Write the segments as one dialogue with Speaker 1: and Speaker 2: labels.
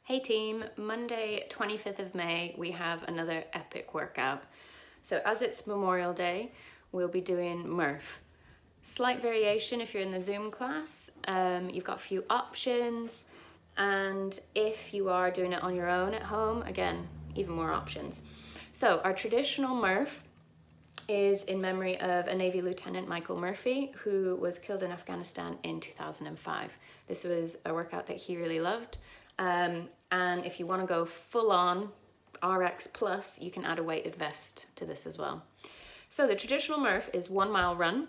Speaker 1: Hey team, Monday 25th of May we have another epic workout. So as it's Memorial Day, we'll be doing Murph. Slight variation if you're in the Zoom class. You've got a few options, and if you are doing it on your own at home, again, even more options. So our traditional Murph is in memory of a Navy Lieutenant Michael Murphy, who was killed in Afghanistan in 2005. This was a workout that he really loved. And if you want to go full on RX plus, you can add a weighted vest to this as well. So the traditional Murph is 1 mile run,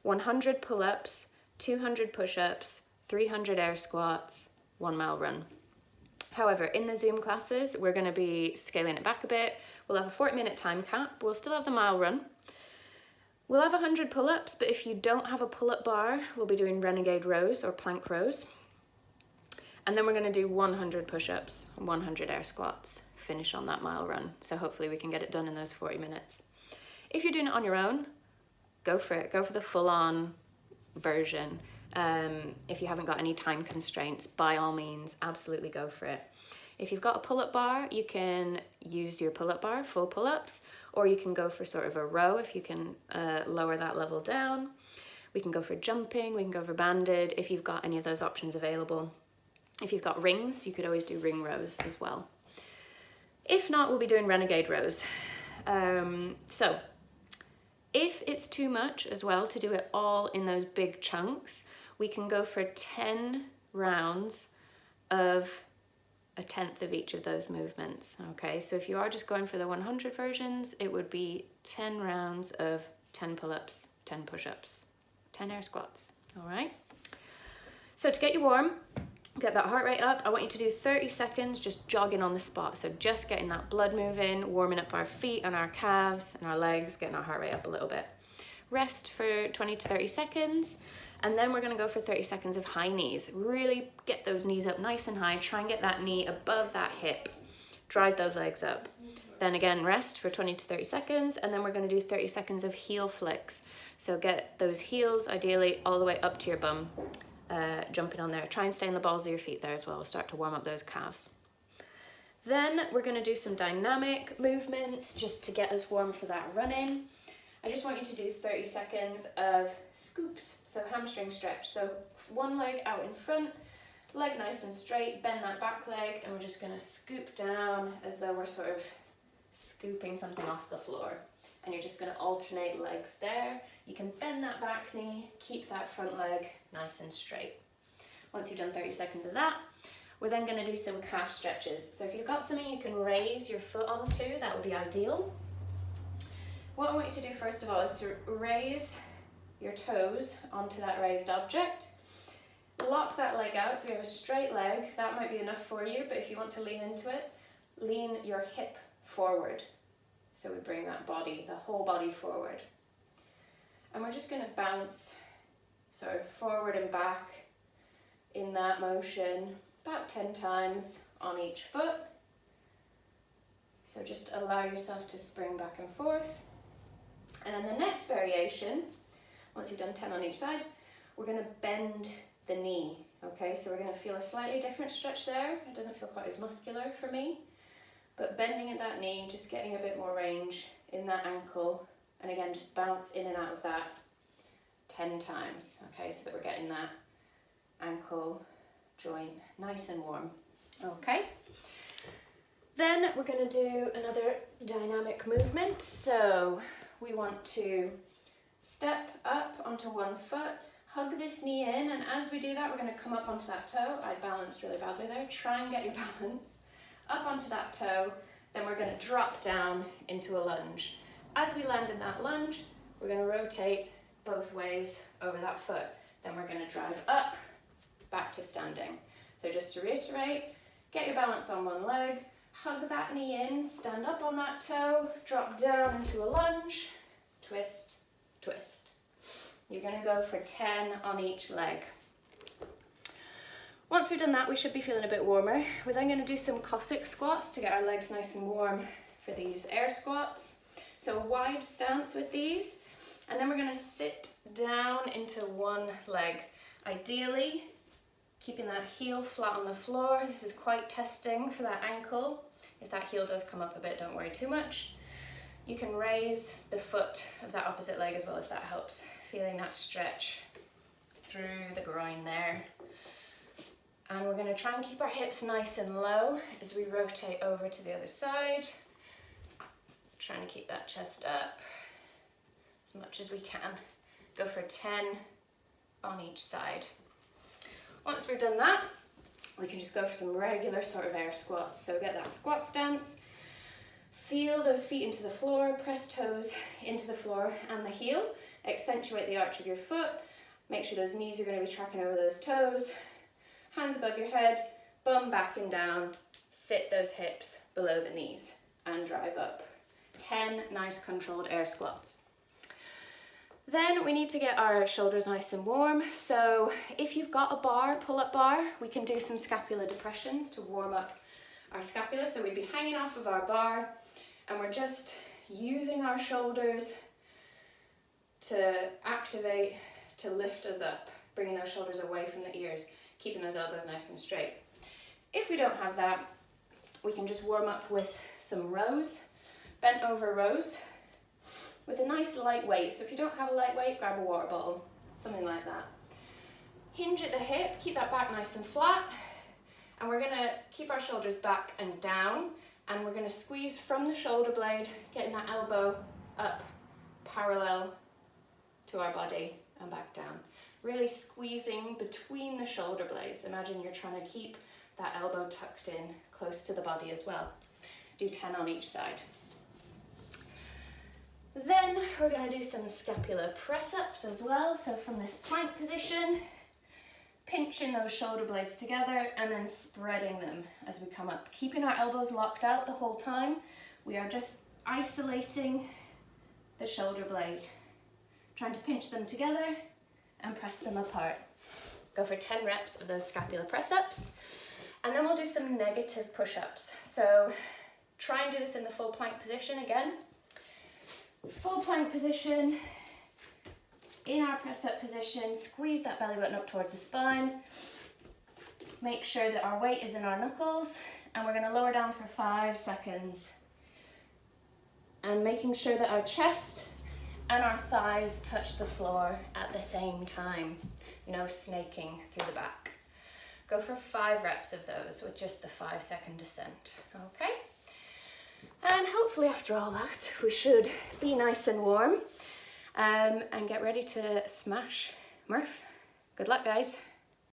Speaker 1: 100 pull-ups, 200 push-ups, 300 air squats, 1 mile run. However, in the Zoom classes, we're going to be scaling it back a bit. We'll have a 40-minute time cap. We'll still have the mile run. We'll have 100 pull-ups, but if you don't have a pull-up bar, we'll be doing renegade rows or plank rows. And then we're going to do 100 push-ups, 100 air squats, finish on that mile run. So hopefully we can get it done in those 40 minutes. If you're doing it on your own, go for it. Go for the full-on version. If you haven't got any time constraints, by all means, absolutely go for it. If you've got a pull-up bar, you can use your pull-up bar, full pull-ups, or you can go for sort of a row if you can lower that level down. We can go for jumping, we can go for banded, if you've got any of those options available. If you've got rings, you could always do ring rows as well. If not, we'll be doing renegade rows. So if it's too much as well to do it all in those big chunks, we can go for 10 rounds of a tenth of each of those movements. Okay, so if you are just going for the 100 versions, it would be 10 rounds of 10 pull-ups, 10 push-ups, 10 air squats. All right. So to get you warm, get that heart rate up, I want you to do 30 seconds just jogging on the spot. So just getting that blood moving, warming up our feet and our calves and our legs, getting our heart rate up a little bit. Rest for 20 to 30 seconds. And then we're gonna go for 30 seconds of high knees. Really get those knees up nice and high. Try and get that knee above that hip. Drive those legs up. Then again, rest for 20 to 30 seconds. And then we're gonna do 30 seconds of heel flicks. So get those heels ideally all the way up to your bum. Jumping on there. Try and stay in the balls of your feet there as well. Start to warm up those calves. Then we're going to do some dynamic movements just to get us warm for that running. I just want you to do 30 seconds of scoops, so hamstring stretch. So one leg out in front, leg nice and straight, bend that back leg, and we're just going to scoop down as though we're sort of scooping something off the floor. And you're just going to alternate legs there. You can bend that back knee, keep that front leg nice and straight. Once you've done 30 seconds of that, we're then going to do some calf stretches. So if you've got something you can raise your foot onto, that would be ideal. What I want you to do first of all is to raise your toes onto that raised object. Lock that leg out so you have a straight leg. That might be enough for you, but if you want to lean into it, lean your hip forward. So we bring that body, the whole body forward. And we're just going to bounce sort of forward and back in that motion about 10 times on each foot. So just allow yourself to spring back and forth. And then the next variation, once you've done 10 on each side, we're going to bend the knee. Okay, so we're going to feel a slightly different stretch there. It doesn't feel quite as muscular for me. But bending at that knee, just getting a bit more range in that ankle. And again, just bounce in and out of that 10 times. Okay, so that we're getting that ankle joint nice and warm. Okay. Then we're going to do another dynamic movement. So we want to step up onto one foot, hug this knee in, and as we do that, we're going to come up onto that toe. I balanced really badly there. Try and get your balance. Up onto that toe, then we're going to drop down into a lunge. As we land in that lunge, we're going to rotate both ways over that foot. Then we're going to drive up, back to standing. So just to reiterate, get your balance on one leg, hug that knee in, stand up on that toe, drop down into a lunge, twist, twist. You're going to go for 10 on each leg. Once we've done that, we should be feeling a bit warmer. We're then going to do some Cossack squats to get our legs nice and warm for these air squats. So a wide stance with these, and then we're going to sit down into one leg. Ideally, Keeping that heel flat on the floor. This is quite testing for that ankle. If that heel does come up a bit, don't worry too much. You can raise the foot of that opposite leg as well if that helps. Feeling that stretch through the groin there. And we're going to try and keep our hips nice and low as we rotate over to the other side. Trying to keep that chest up as much as we can. Go for 10 on each side. Once we've done that, we can just go for some regular sort of air squats. So get that squat stance, feel those feet into the floor, press toes into the floor and the heel, accentuate the arch of your foot, make sure those knees are going to be tracking over those toes, hands above your head, bum back and down, sit those hips below the knees and drive up. 10 nice controlled air squats. Then we need to get our shoulders nice and warm. So if you've got a bar, pull-up bar, we can do some scapular depressions to warm up our scapula. So we'd be hanging off of our bar and we're just using our shoulders to activate, to lift us up, bringing those shoulders away from the ears, keeping those elbows nice and straight. If we don't have that, we can just warm up with some rows, bent over rows, with a nice light weight. So if you don't have a light weight, grab a water bottle, something like that. Hinge at the hip, keep that back nice and flat, and we're gonna keep our shoulders back and down, and we're gonna squeeze from the shoulder blade, getting that elbow up parallel to our body and back down. Really squeezing between the shoulder blades. Imagine you're trying to keep that elbow tucked in close to the body as well. Do 10 on each side. Then we're going to do some scapular press-ups as well. So from this plank position, pinching those shoulder blades together and then spreading them as we come up. Keeping our elbows locked out the whole time. We are just isolating the shoulder blade. Trying to pinch them together and press them apart. Go for 10 reps of those scapular press-ups. And then we'll do some negative push-ups. So try and do this in the full plank position again. Full plank position, in our press-up position, squeeze that belly button up towards the spine. Make sure that our weight is in our knuckles, and we're going to lower down for 5 seconds. And making sure that our chest and our thighs touch the floor at the same time. No snaking through the back. Go for 5 reps of those with just the 5-second descent, okay? And hopefully after all that, we should be nice and warm and get ready to smash Murph. Good luck, guys.